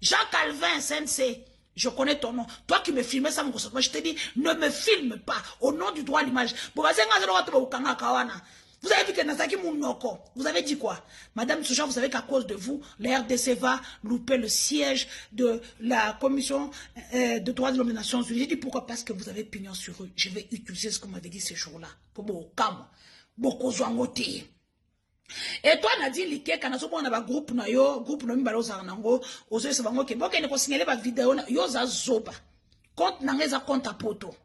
Jean Calvin, SNC, je connais ton nom. Toi qui me filmais ça, je te dis, ne me filme pas au nom du droit à l'image. Vous avez vu que Nazaki Mounoko, vous avez dit quoi? Madame Soucha, vous savez qu'à cause de vous, la RDC va louper le siège de la commission de droits de l'homme des Nations Unies. J'ai dit pourquoi? Parce que vous avez pignon sur eux. Je vais utiliser ce que vous m'avez dit ces jours-là. Pour beaucoup et toi, Nadine Liké, quand on a un groupe, groupe nango, ozo se bango ke boke ne ko signaler ba vidéo yo za zoba. Compte nangeza compte à poto.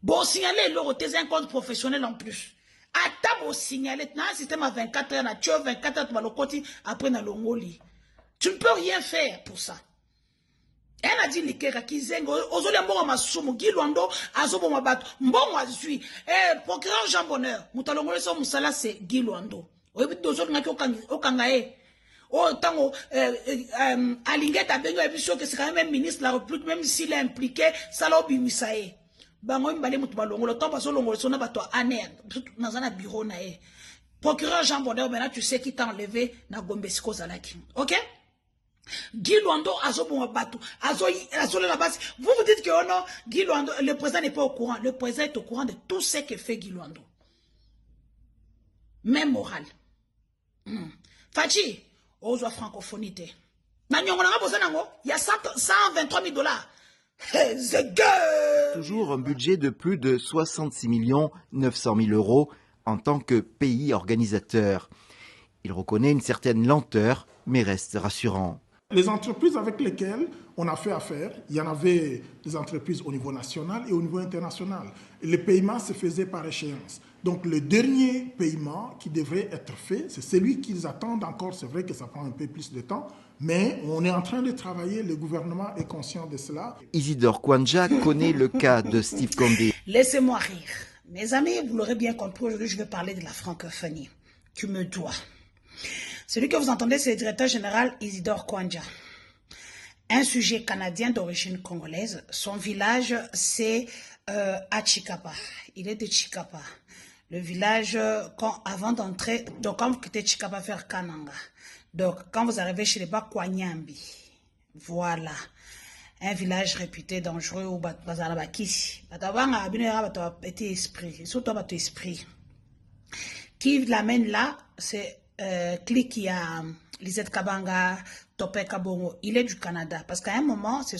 Bon signaler le tes un compte professionnel en plus. Ata bo signaler na système à 24 heures na tu 24 heures ba lokoti après na longoli. Tu ne peux rien faire pour ça. Elle a dit Liké kizengo ozo le mbongo masumu gilwando azobo mabato mbongo azui procureur Jean Bonheur mutalongole so musala c'est gilwando. Oui, tango Alingeta Bengo et que c'est quand même ministre de la République, même s'il est impliqué, ça l'a obimisaé. Bango mbale mutubalongo, le temps passe au longo, son abato aner, dans un bureau nae. Procureur Jean Bonheur, maintenant tu sais qui t'a enlevé na Gombesiko Zalaki. Ok? Guy Luando, Azobo Batou, Azo la base. Vous vous dites que oh non, Guy Luando, le président n'est pas au courant. Le président est au courant de tout ce que fait Guy Luando. Même moral. Fachi, ozo francophonie. Il y a 123 000 dollars. Toujours un budget de plus de 66 900 000 euros en tant que pays organisateur. Il reconnaît une certaine lenteur, mais reste rassurant. Les entreprises avec lesquelles on a fait affaire, il y en avait des entreprises au niveau national et au niveau international. Le paiement se faisait par échéance. Donc le dernier paiement qui devrait être fait, c'est celui qu'ils attendent encore. C'est vrai que ça prend un peu plus de temps, mais on est en train de travailler, le gouvernement est conscient de cela. Isidore Kwanja connaît le cas de Steve Condé. Laissez-moi rire. Mes amis, vous l'aurez bien compris, aujourd'hui je vais parler de la francophonie. Tu me dois. Celui que vous entendez, c'est le directeur général Isidore Kwanja. Un sujet canadien d'origine congolaise. Son village, c'est à Chikapa. Il est de Chikapa. Le village, avant d'entrer, donc quand vous quittez Chikapa vers Kananga. Donc, quand vous arrivez chez les Bakwanyambi, voilà. Un village réputé dangereux où Bazarabakisi. Batabanga a été esprit. Surtout votre esprit. Qui l'amène là, c'est Click qui a Lisette Kabanga, Topé Kabongo. Il est du Canada. Parce qu'à un moment, c'est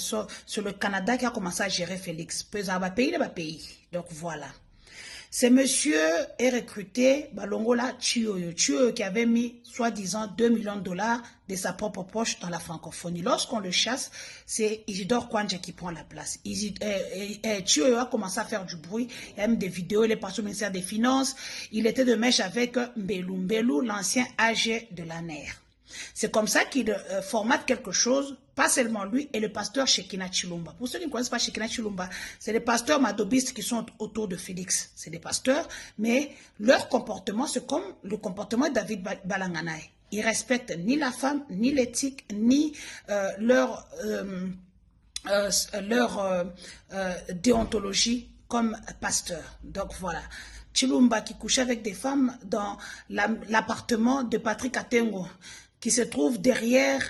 le Canada qui a commencé à gérer Félix. Pays, donc voilà. Ce monsieur est recruté, Balongola Chioyo qui avait mis, soi-disant, 2 millions de dollars de sa propre poche dans la francophonie. Lorsqu'on le chasse, c'est Isidore Kwanja qui prend la place. Chioyo a commencé à faire du bruit, il y a même des vidéos, il est passé au ministère des Finances, il était de mèche avec Mbelou, l'ancien AG de la NER. C'est comme ça qu'il formate quelque chose, pas seulement lui et le pasteur Shekina Chilumba. Pour ceux qui ne connaissent pas Shekina Chilumba, c'est les pasteurs madobistes qui sont autour de Félix. C'est des pasteurs, mais leur comportement, c'est comme le comportement de David Balanganaï. Ils respectent ni la femme, ni l'éthique, ni leur déontologie comme pasteur. Donc voilà. Chilumba qui couchait avec des femmes dans l'appartement de Patrick Atengo, qui se trouve derrière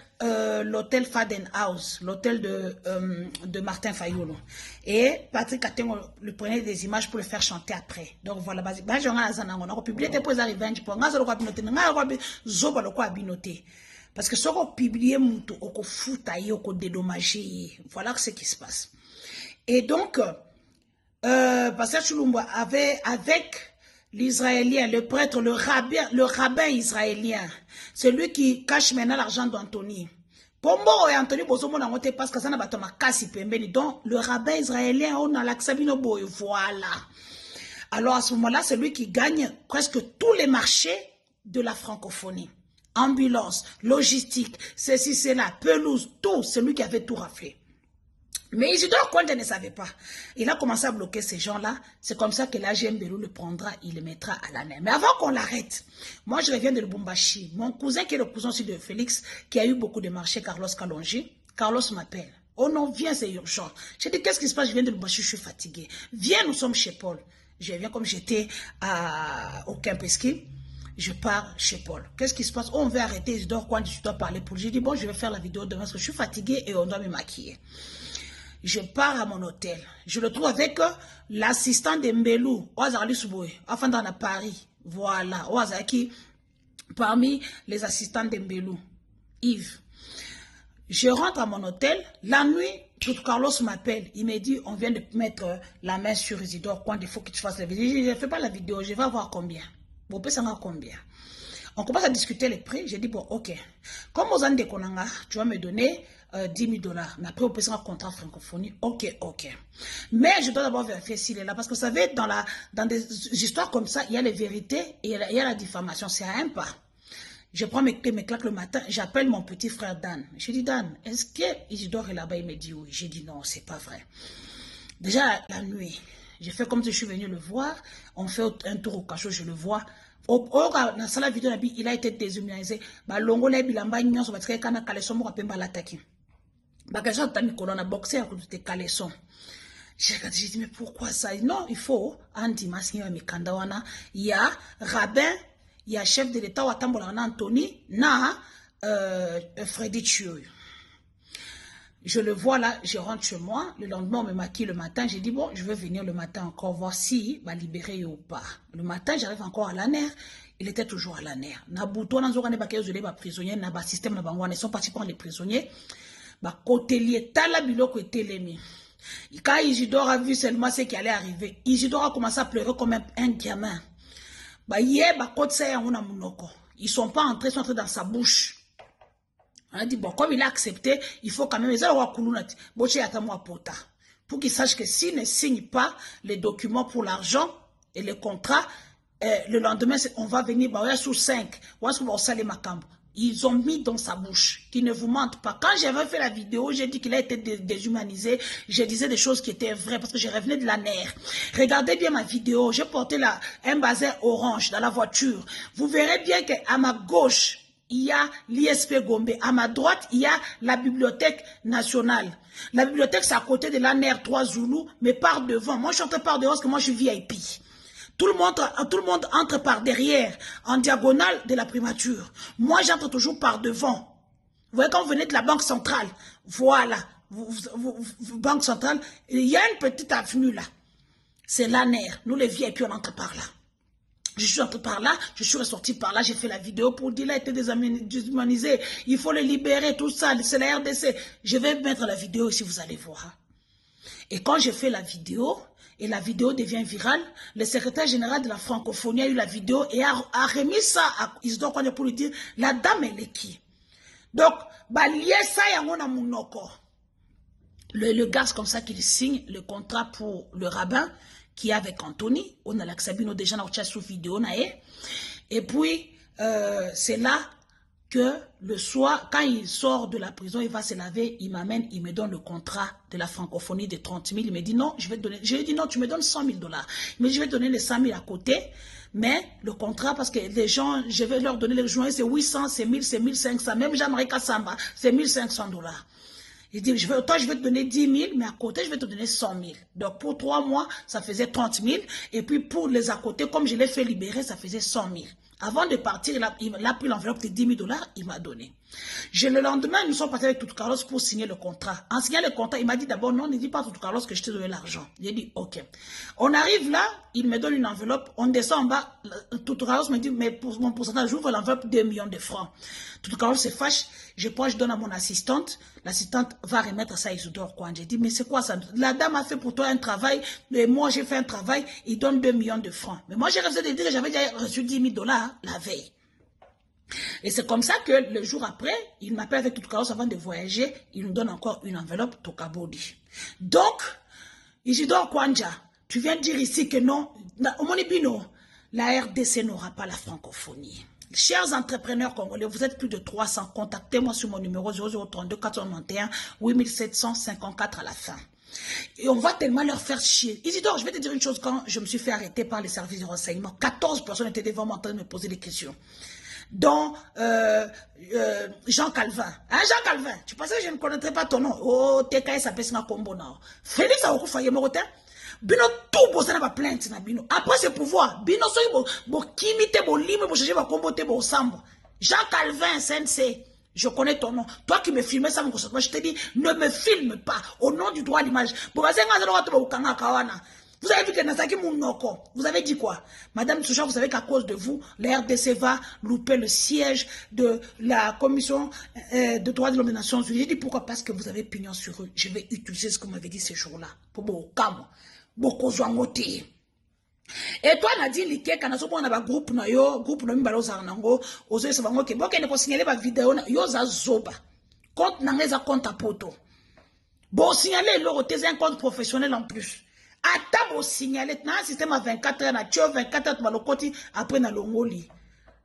l'hôtel Faden House, l'hôtel de Martin Fayolo. Et Patrick Atengo lui prenait des images pour le faire chanter après. Donc voilà, on a publié des poésies revenge pour parce que si on publie muto, on fout on dédommager. Voilà ce qui se passe. Et donc, Pasteur Chilumba avait avec l'Israélien, le prêtre, le rabbin israélien, celui qui cache maintenant l'argent d'Anthony. Pombo et Anthony Bozomo n'a pas parce que ça n'a pas ma casse pembeni. Donc, le rabbin israélien, on a l'accabino boy, voilà. Alors, à ce moment-là, c'est lui qui gagne presque tous les marchés de la francophonie. Ambulance, logistique, ceci, cela, pelouse, tout, c'est lui qui avait tout raflé. Mais Isidore Kwanja ne savait pas. Il a commencé à bloquer ces gens-là. C'est comme ça que l'AGM Belou le prendra, il le mettra à la mer. Mais avant qu'on l'arrête, moi je reviens de Lubumbashi. Mon cousin qui est le cousin aussi de Félix, qui a eu beaucoup de marchés, Carlos Kalonji. Carlos m'appelle. Oh non, viens, c'est urgent. J'ai dit, qu'est-ce qui se passe? Je viens de Lubumbashi, je suis fatigué. Viens, nous sommes chez Paul. Je viens comme j'étais au Kempeski. je pars chez Paul. Qu'est-ce qui se passe? On veut arrêter Isidore quand je dois parler pour lui. J'ai dit, bon, je vais faire la vidéo demain parce que je suis fatiguée et on doit me maquiller. Je pars à mon hôtel. Je le trouve avec l'assistant de Mbelou, Oazarli Souboui, enfin dans la Paris. Voilà, Oazaki, parmi les assistants de Mbelou, Yves. Je rentre à mon hôtel. La nuit, tout Carlos m'appelle. Il me dit, on vient de mettre la main sur Isidore quand il faut que tu fasses la vidéo. Je ne fais pas la vidéo, je vais avoir combien? Vous pouvez savoir combien? On commence à discuter les prix. J'ai dit, bon, ok. Comme aux Andes de Konanga, tu vas me donner 10 000 $. Mais après, on peut faire un contrat francophonie. Ok, ok. Mais je dois d'abord vérifier s'il est là. Parce que vous savez, dans des histoires comme ça, il y a les vérités et il y a la diffamation. C'est à un pas. Je prends mes clés, mes claques le matin. J'appelle mon petit frère Dan. Je dis, Dan, est-ce que Isidore est là-bas? Il me dit oui. J'ai dit non, c'est pas vrai. Déjà, la nuit, j'ai fait comme si je suis venu le voir. On fait un tour au cachot, je le vois. Dans la salle vidéo, il a été déshumanisé. Longo la bilamba nyonso parce que kana kaleson mo kapemba lataki. Bagaja tami kolona boxer à côté de kaleson. J'ai dit mais pourquoi ça? Non, il faut anti masking mikanda wana. Il y a rabbin, il y a chef de l'État Watambola Anthony na Freddy Chioy. Je le vois là, je rentre chez moi. Le lendemain, on me maquille le matin. J'ai dit, bon, je vais venir le matin encore voir si va libérer ou pas. Le matin, j'arrive encore à la nerf. Il était toujours à la nerf. Nabuto, Nanzorane Bakay, les prisonniers, Naba système, Nabangouane, ils sont partis prendre les prisonniers. Côté lié, Tala Biloko et Télémi. Quand Isidore a vu seulement ce qui allait arriver, Isidore a commencé à pleurer comme un gamin. Ils sont pas entrés, ils sont entrés dans sa bouche. On a dit, bon, comme il a accepté, il faut quand même, pour qu'il sache que s'il ne signe pas les documents pour l'argent et les contrats, le lendemain, on va venir, sous 5. Ils ont mis dans sa bouche, qu'il ne vous mente pas. Quand j'avais fait la vidéo, j'ai dit qu'il a été déshumanisé. Je disais des choses qui étaient vraies parce que je revenais de la nerf. Regardez bien ma vidéo. J'ai porté un bazin orange dans la voiture. Vous verrez bien qu'à ma gauche, il y a l'ISP Gombe. À ma droite, il y a la Bibliothèque nationale. La bibliothèque, c'est à côté de la NER 3 Zoulou, mais par devant. Moi, je suis entré par devant parce que moi, je suis VIP. Tout le monde entre par derrière, en diagonale de la primature. Moi, j'entre toujours par devant. Vous voyez, quand vous venez de la Banque centrale, voilà, Banque centrale, il y a une petite avenue là. C'est la NER. Nous, les VIP, on entre par là. Je suis entré par là, je suis ressorti par là, j'ai fait la vidéo pour dire, il a été déshumanisé, il faut le libérer, tout ça, c'est la RDC. Je vais mettre la vidéo ici, vous allez voir. Et quand j'ai fait la vidéo, et la vidéo devient virale, le secrétaire général de la francophonie a eu la vidéo et a remis ça à Isidore Kouanja pour lui dire, la dame, elle est qui? Donc, le gars, c'est comme ça qu'il signe le contrat pour le rabbin, qui est avec Anthony, on a l'accabino déjà dans le sous vidéo, et puis c'est là que le soir, quand il sort de la prison, il va se laver, il m'amène, il me donne le contrat de la francophonie de 30 000, il me dit non, je vais te donner, je lui ai dit non, tu me donnes 100 000 $. Il me dit je vais te donner les 100 000 à côté, mais le contrat, parce que les gens, je vais leur donner les journaux, c'est 800, c'est 1000, c'est 1500, même Jean-Marie Kassamba, c'est 1500 $. Il dit, toi, je vais te donner 10 000, mais à côté, je vais te donner 100 000. Donc, pour 3 mois, ça faisait 30 000. Et puis, pour les à côté, comme je l'ai fait libérer, ça faisait 100 000. Avant de partir, il a pris l'enveloppe de 10 000 $, il m'a donné. Le lendemain, nous sommes partis avec Toutou Carlos pour signer le contrat. En signant le contrat, il m'a dit d'abord, non, ne dis pas à Toutou Carlos que je t'ai donné l'argent. J'ai dit, ok. On arrive là, il me donne une enveloppe, on descend en bas, Toutou Carlos me dit, mais pour mon pourcentage, j'ouvre l'enveloppe de 2 millions de francs. Toutou Carlos se fâche, je donne à mon assistante, l'assistante va remettre ça à Isidore Kouanja. J'ai dit, mais c'est quoi ça? La dame a fait pour toi un travail, et moi j'ai fait un travail, il donne 2 millions de francs. Mais moi j'ai refusé de dire que j'avais déjà reçu 10 000 $ la veille. Et c'est comme ça que le jour après, il m'appelle avec Toutou Carlos avant de voyager, il nous donne encore une enveloppe Tokabodi. Donc, Isidore Kouanja, tu viens de dire ici que non, Omonibino, la RDC n'aura pas la francophonie. Chers entrepreneurs congolais, vous êtes plus de 300, contactez-moi sur mon numéro 0032 491 8754 à la fin. Et on va tellement leur faire chier. Isidore, je vais te dire une chose, quand je me suis fait arrêter par les services de renseignement, 14 personnes étaient devant moi en train de me poser des questions. Dont Jean Calvin. Hein, Jean Calvin, tu pensais que je ne connaîtrais pas ton nom? Oh, TKS s'appelle Sina Kombo. Félix Aokufa Yemorotin. Bino tout bossa na ba plainte na bino. Après ce pouvoir, bino so bo kimite bo lime bo changer ba combote bo sambo. Jean Calvin SNC, je connais ton nom. Toi qui me filmais ça, je te dis, ne me filme pas au nom du droit à l'image. Vous avez vu que Nasaki Mounoko, vous avez dit quoi? Madame Soucha, vous savez qu'à cause de vous, la RDC va louper le siège de la commission de droits de l'homme des Nations Unies. J'ai dit pourquoi? Parce que vous avez pignon sur eux. Je vais utiliser ce que vous m'avez dit ces jours-là. Pour beaucoup et toi, Nadine Liké, quand on a un groupe, groupe nomi baloza nango, ozo se bango ke boke ne ko signaler ba vidéo na yo za zoba. Compte nangeza compte à poto. Bon signaler le tes un compte professionnel en plus. Attends bon signaler na un système à 24 heures na tu 24 heures malokoti après na longoli.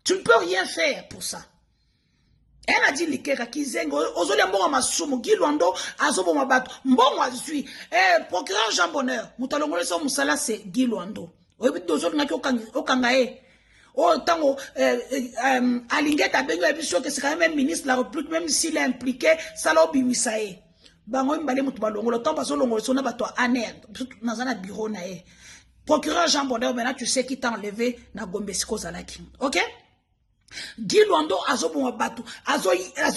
Tu ne peux rien faire pour ça. Elle a dit Liké kakizengo ozo le mbongo masumu Gilwando azobo mabato mbongo azui procureur Jean Bonheur mutalongole so musala c'est Gilwando. Oui, tango Alingeta Bengo Ebiso que c'est quand même ministre de la République, même s'il est impliqué, ça l'a obiwisaé. Bango mbale mutu balongo le temps parce que longo sona bato aner dans un bureau nae. Procureur Jean Bonheur, maintenant tu sais qui t'a enlevé na Gombe Siko Zalaki. OK? Gilwando azobo bato azo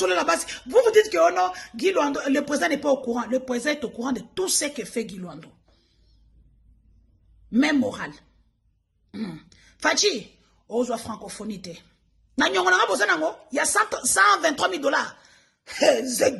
la base. Vous vous dites que oh non, Gilwando le président n'est pas au courant. Le président est au courant de tout ce que fait Gilwando. Même moral. Fachi, ozwa francophonie te. Na nyongo na bosa nango, il y a $123 000. C'est